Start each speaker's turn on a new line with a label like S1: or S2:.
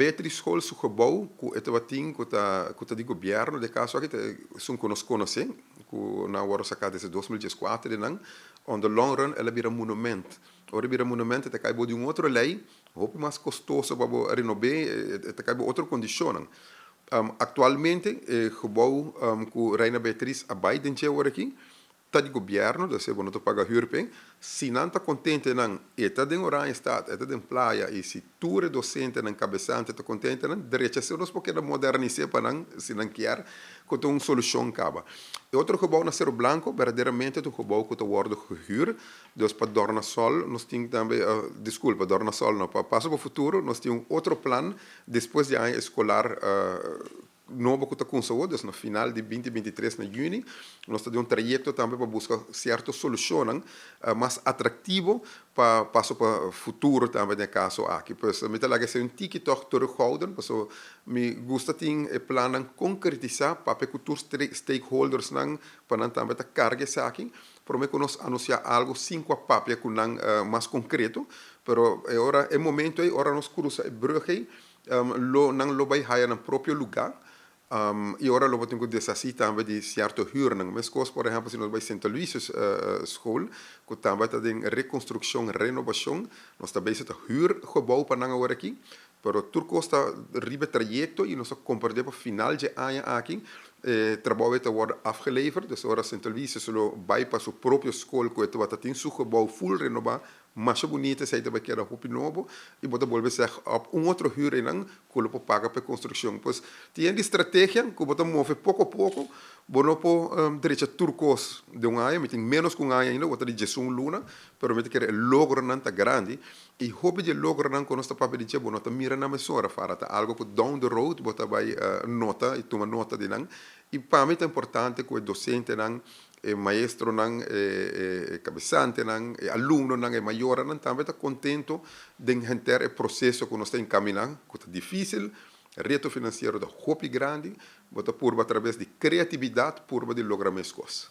S1: Beatriz School su gebouw, ku ete wating ku ta di governo de caso aqui sun conhece, ku na waro sacada desde 2014 de nang, on the long run ela vira monument. Ora vira monument te cai de outra lei, hope mais custoso para renovar, te cai outra condição. Atualmente, gebouw ku Reina Beatriz abai dentje ora aqui, tá de governo, da se não paga huurpeng, se não está contente não, eta den oranje staat, eta den playa, e se ture docente não cabeçante está contente não, direita se nós porque modernizar para não, se não quer, que tem uma solução caba. E outro gebouw na Cerro Blanco, verdadeiramente é um gebouw que está worden gehuurd, dus para Dorna Sol, nós temos também, desculpa, Dorna Sol não, para passo para o futuro, nós temos outro plano, depois de ano escolar, novo que está com saúde, no final de 2023, de junho, nós temos trajeto também para buscar certas soluções mais atrativo para o futuro também, no caso aqui. Pois, me talaga ser TikTok terughouden, pois, me gusta tem plannen concretizar para que stakeholders para também a carga aqui, para me nós anunciar algo cinco papel com mais concreto, pero agora é momento agora nós cruza a brugge, não vai hire no próprio lugar. E ora lo tenho que desassi também de certo huurning. Mas coisas, por exemplo, se nós vai Santa Luísa School, que também está em reconstrução, renovação, nós também está huurgebouw para não agora aqui, pero tudo está ribe trajecto e nós compartilhamos para final de ano aqui, trabalho está worden afgeleverd, dus ora Santa Luísa solo vai para sua própria escola, que está tem seu gebouw full renovado, mais bonita, se vai querer roupa novo e bota volver ser op outro huurring que ele pode pagar para construção. Pois tem estratégia que bota move pouco a pouco, bono po direita turcos de ano, tem menos que ano ainda, bota de Jesus luna, pero me quer logro não tá grande e hobby de logro não quando está papel de bono tá mira na mesora para tá algo que down the road bota vai nota e toma nota de não e para mim é importante que o docente não maestro nang cabeçante nang aluno nang maior nang também está contento de entender o processo que nós está encaminhando, que está difícil, reto financeiro da hopi grande, bota purba através de criatividade, purba de lograr mais coisas.